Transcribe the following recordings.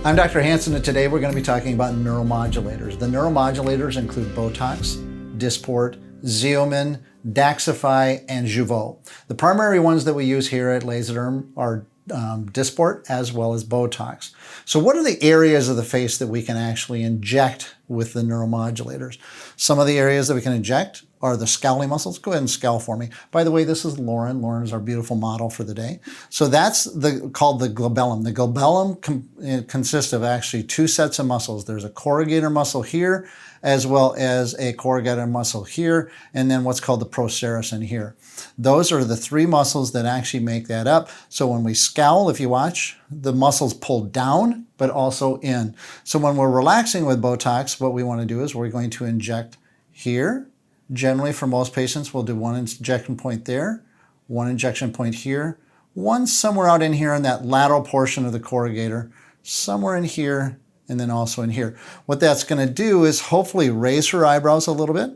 I'm Dr. Hansen, and today we're going to be talking about neuromodulators. The neuromodulators include BOTOX, Dysport, Xeomin, Daxxify, and Jeuveau. The primary ones that we use here at Lazaderm are Dysport as well as BOTOX. So what are the areas of the face that we can actually inject with the neuromodulators? Some of the areas that we can inject are the scowling muscles. Go ahead and scowl for me. By the way, this is Lauren. Lauren is our beautiful model for the day. So that's called the glabellum. The glabellum consists of actually two sets of muscles. There's a corrugator muscle here, as well as a corrugator muscle here, and then what's called the procerus in here. Those are the three muscles that actually make that up. So when we scowl, if you watch, the muscles pull down, but also in. So when we're relaxing with BOTOX, what we want to do is we're going to inject here. Generally, for most patients, we'll do one injection point there, one injection point here, one somewhere out in here in that lateral portion of the corrugator, somewhere in here, and then also in here. What that's going to do is hopefully raise her eyebrows a little bit.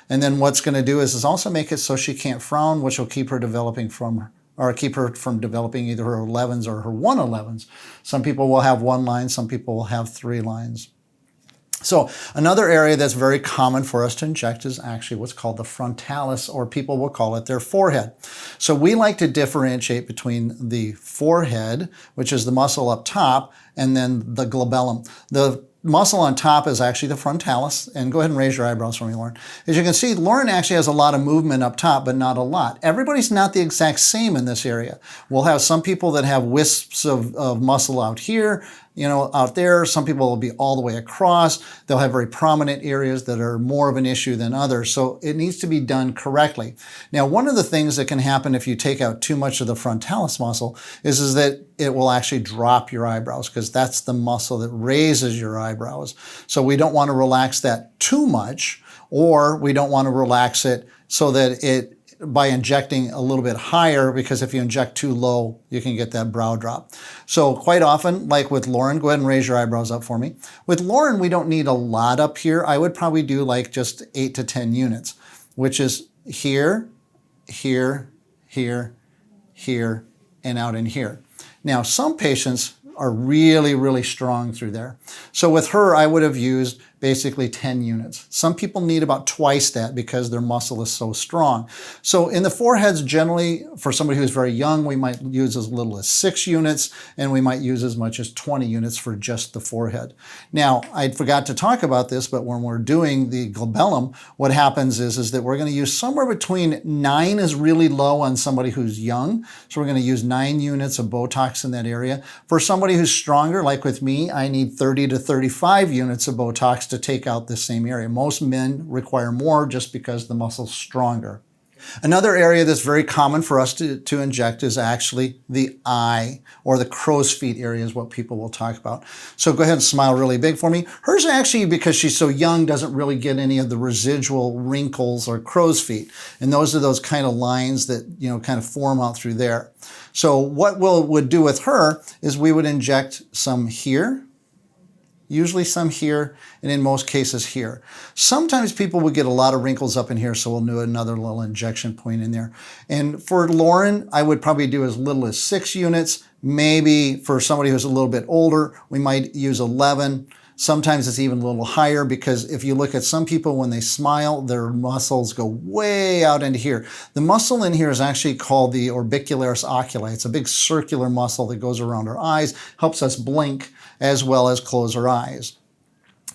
And then what's going to do is also make it so she can't frown, which will keep her keep her from developing either her 11s or her 111s. Some people will have one line, some people will have three lines. So another area that's very common for us to inject is actually what's called the frontalis, or people will call it their forehead. So we like to differentiate between the forehead, which is the muscle up top, and then the glabellum. The muscle on top is actually the frontalis, and go ahead and raise your eyebrows for me, Lauren. As you can see, Lauren actually has a lot of movement up top, but not a lot. Everybody's not the exact same in this area. We'll have some people that have wisps of muscle out here, out there. Some people will be all the way across. They'll have very prominent areas that are more of an issue than others. So it needs to be done correctly. Now, one of the things that can happen if you take out too much of the frontalis muscle is that it will actually drop your eyebrows, because that's the muscle that raises your eyebrows. So we don't want to relax that too much, or we don't want to relax it so that by injecting a little bit higher, because if you inject too low, you can get that brow drop. So quite often, like with Lauren, go ahead and raise your eyebrows up for me. With Lauren, we don't need a lot up here. I would probably do like just 8 to 10 units, which is here, here, here, here, and out in here. Now, some patients are really, really strong through there. So with her, I would have used basically 10 units. Some people need about twice that because their muscle is so strong. So in the foreheads, generally, for somebody who's very young, we might use as little as 6 units, and we might use as much as 20 units for just the forehead. Now, I forgot to talk about this, but when we're doing the glabellum, what happens is that we're going to use somewhere between 9 is really low on somebody who's young. So we're going to use 9 units of BOTOX in that area. For somebody who's stronger, like with me, I need 30 to 35 units of BOTOX to take out this same area. Most men require more just because the muscle's stronger. Another area that's very common for us to inject is actually the eye, or the crow's feet area is what people will talk about. So go ahead and smile really big for me. Hers actually, because she's so young, doesn't really get any of the residual wrinkles or crow's feet. And those are those kind of lines that, kind of form out through there. So what we would do with her is we would inject some here, usually some here, and in most cases here. Sometimes people will get a lot of wrinkles up in here, so we'll do another little injection point in there. And for Lauren, I would probably do as little as 6 units. Maybe for somebody who's a little bit older, we might use 11. Sometimes it's even a little higher, because if you look at some people, when they smile, their muscles go way out into here. The muscle in here is actually called the orbicularis oculi. It's a big circular muscle that goes around our eyes, helps us blink as well as close our eyes.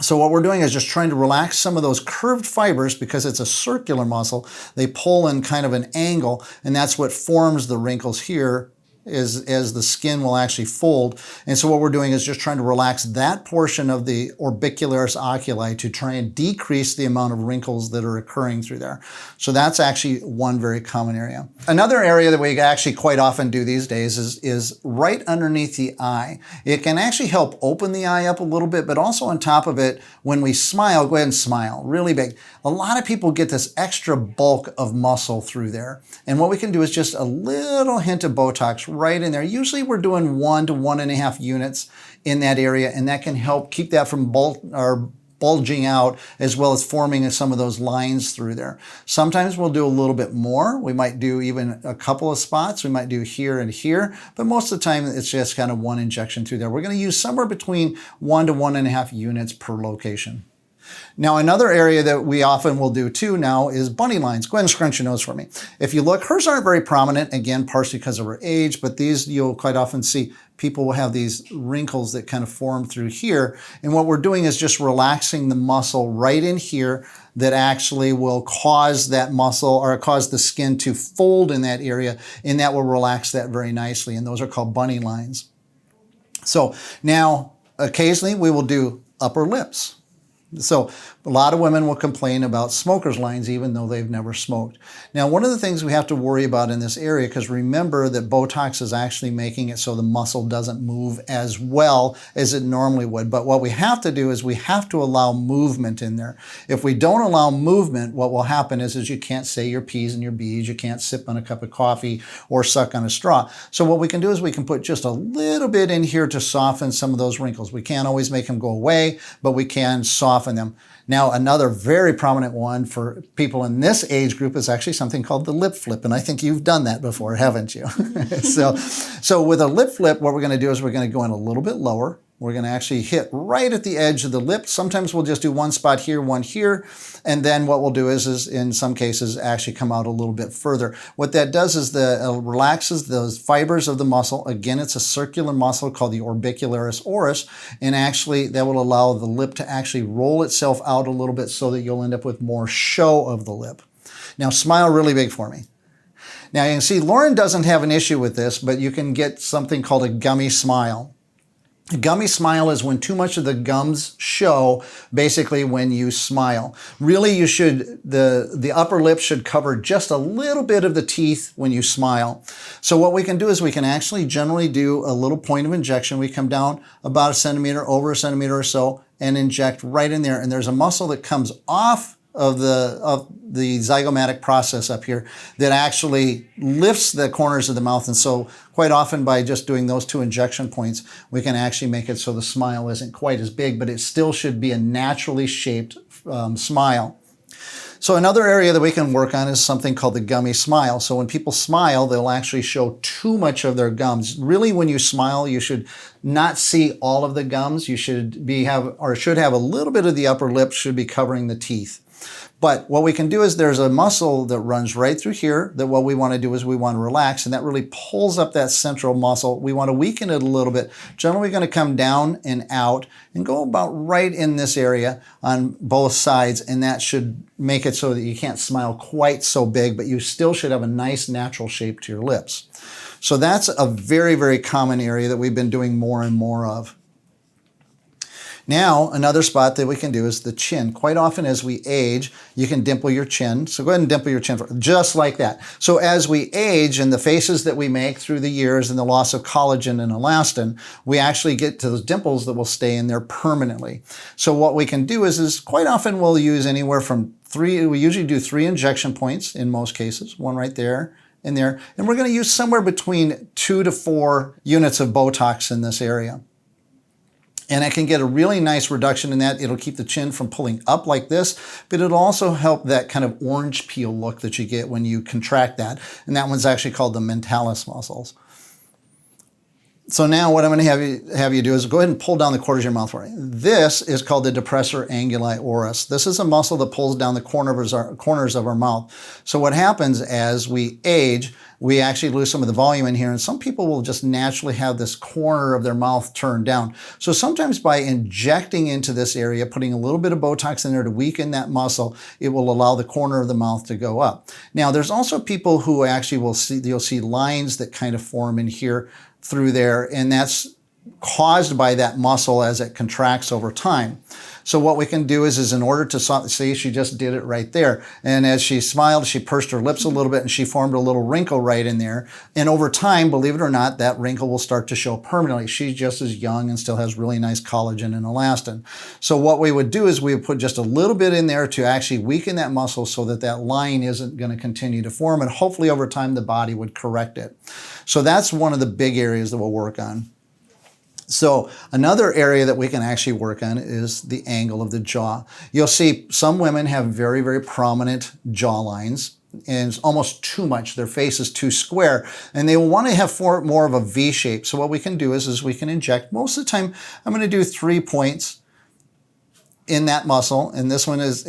So what we're doing is just trying to relax some of those curved fibers, because it's a circular muscle. They pull in kind of an angle, and that's what forms the wrinkles here as the skin will actually fold. And so what we're doing is just trying to relax that portion of the orbicularis oculi to try and decrease the amount of wrinkles that are occurring through there. So that's actually one very common area. Another area that we actually quite often do these days is right underneath the eye. It can actually help open the eye up a little bit, but also on top of it, when we smile, go ahead and smile really big. A lot of people get this extra bulk of muscle through there. And what we can do is just a little hint of BOTOX right in there. Usually we're doing 1 to 1.5 units in that area, and that can help keep that from bulging out as well as forming some of those lines through there. Sometimes we'll do a little bit more. We might do even a couple of spots. We might do here and here, but most of the time it's just kind of one injection through there. We're going to use somewhere between 1 to 1.5 units per location. Now, another area that we often will do too now is bunny lines. Go ahead and scrunch your nose for me. If you look, hers aren't very prominent, again, partially because of her age, but these you'll quite often see people will have these wrinkles that kind of form through here. And what we're doing is just relaxing the muscle right in here that actually will cause that muscle or cause the skin to fold in that area, and that will relax that very nicely. And those are called bunny lines. So now, occasionally we will do upper lips. So a lot of women will complain about smoker's lines even though they've never smoked. Now, one of the things we have to worry about in this area, because remember that Botox is actually making it so the muscle doesn't move as well as it normally would. But what we have to do is we have to allow movement in there. If we don't allow movement, what will happen is you can't say your P's and your B's, you can't sip on a cup of coffee or suck on a straw. So what we can do is we can put just a little bit in here to soften some of those wrinkles. We can't always make them go away, but we can soften them. Now, another very prominent one for people in this age group is actually something called the lip flip, and I think you've done that before, haven't you? So with a lip flip, what we're going to do is we're going to go in a little bit lower. We're going to actually hit right at the edge of the lip. Sometimes we'll just do one spot here, one here, and then what we'll do is in some cases actually come out a little bit further. What that does is relaxes those fibers of the muscle. Again, it's a circular muscle called the orbicularis oris, and actually that will allow the lip to actually roll itself out a little bit so that you'll end up with more show of the lip. Now, smile really big for me. Now, you can see Lauren doesn't have an issue with this, but you can get something called a gummy smile. A gummy smile is when too much of the gums show, basically when you smile. Really, you should, the upper lip should cover just a little bit of the teeth when you smile. So what we can do is we can actually generally do a little point of injection. We come down about 1 centimeter, over 1 centimeter or so, and inject right in there. And there's a muscle that comes off of the zygomatic process up here that actually lifts the corners of the mouth. And so quite often by just doing those 2 injection points, we can actually make it so the smile isn't quite as big, but it still should be a naturally shaped smile. So another area that we can work on is something called the gummy smile. So when people smile, they'll actually show too much of their gums. Really, when you smile, you should not see all of the gums. You should have a little bit of the upper lip should be covering the teeth. But what we can do is there's a muscle that runs right through here that what we want to do is we want to relax, and that really pulls up that central muscle. We want to weaken it a little bit. Generally, we're going to come down and out and go about right in this area on both sides, and that should make it so that you can't smile quite so big, but you still should have a nice natural shape to your lips. So that's a very, very common area that we've been doing more and more of. Now, another spot that we can do is the chin. Quite often as we age, you can dimple your chin. So go ahead and dimple your chin, just like that. So as we age and the faces that we make through the years and the loss of collagen and elastin, we actually get to those dimples that will stay in there permanently. So what we can do is quite often we'll use anywhere from we usually do 3 injection points in most cases, one right there and there. And we're going to use somewhere between 2 to 4 units of Botox in this area. And it can get a really nice reduction in that. It'll keep the chin from pulling up like this, but it'll also help that kind of orange peel look that you get when you contract that. And that one's actually called the mentalis muscles. So now what I'm going to have you do is go ahead and pull down the corners of your mouth for me. This is called the depressor anguli oris. This is a muscle that pulls down the corners of our mouth. So what happens as we age, we actually lose some of the volume in here, and some people will just naturally have this corner of their mouth turned down. So sometimes by injecting into this area, putting a little bit of Botox in there to weaken that muscle, it will allow the corner of the mouth to go up. Now, there's also people who actually you'll see lines that kind of form in here through there, and that's caused by that muscle as it contracts over time. So what we can do is in order to see, she just did it right there. And as she smiled, she pursed her lips a little bit and she formed a little wrinkle right in there. And over time, believe it or not, that wrinkle will start to show permanently. She's just as young and still has really nice collagen and elastin. So what we would do is we would put just a little bit in there to actually weaken that muscle so that that line isn't going to continue to form. And hopefully over time, the body would correct it. So that's one of the big areas that we'll work on. So another area that we can actually work on is the angle of the jaw. You'll see some women have very, very prominent jaw lines, and it's almost too much. Their face is too square, and they will want to have more of a V shape. So what we can do is we can inject. Most of the time, I'm going to do 3 points in that muscle, and this one is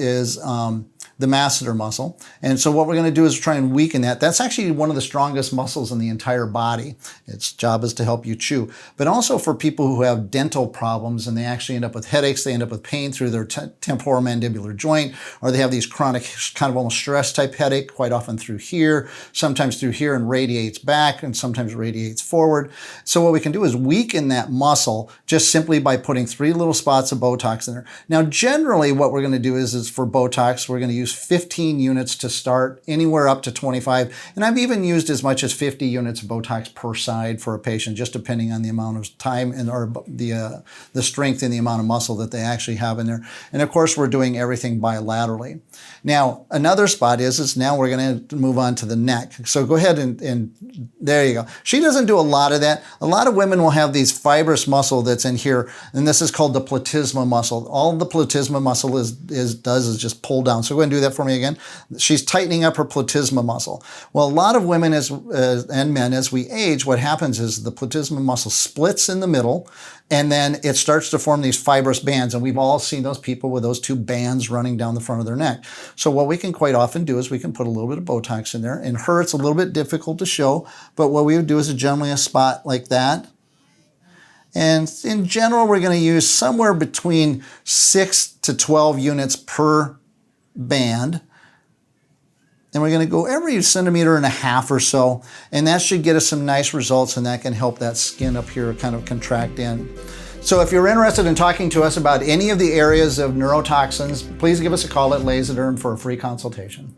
the masseter muscle. And so what we're going to do is try and weaken that. That's actually one of the strongest muscles in the entire body. Its job is to help you chew. But also for people who have dental problems and they actually end up with headaches, they end up with pain through their temporomandibular joint, or they have these chronic kind of almost stress type headache, quite often through here, sometimes through here and radiates back, and sometimes radiates forward. So what we can do is weaken that muscle just simply by putting 3 little spots of Botox in there. Now generally what we're going to do is for Botox, we're going to use 15 units to start, anywhere up to 25. And I've even used as much as 50 units of Botox per side for a patient, just depending on the amount of time and or the strength and the amount of muscle that they actually have in there. And of course, we're doing everything bilaterally. Now, another spot is now we're going to move on to the neck. So go ahead and there you go. She doesn't do a lot of that. A lot of women will have these fibrous muscle that's in here, and this is called the platysma muscle. All the platysma muscle does is just pull down. So go ahead and do that for me again. She's tightening up her platysma muscle. Well, a lot of women and men, as we age, what happens is the platysma muscle splits in the middle, and then it starts to form these fibrous bands. And we've all seen those people with those 2 bands running down the front of their neck. So what we can quite often do is we can put a little bit of Botox in there. In her, it's a little bit difficult to show, but what we would do is generally a spot like that. And in general, we're going to use somewhere between 6 to 12 units per band. And we're going to go every 1.5 centimeters or so. And that should get us some nice results, and that can help that skin up here kind of contract in. So if you're interested in talking to us about any of the areas of neurotoxins, please give us a call at Lazaderm for a free consultation.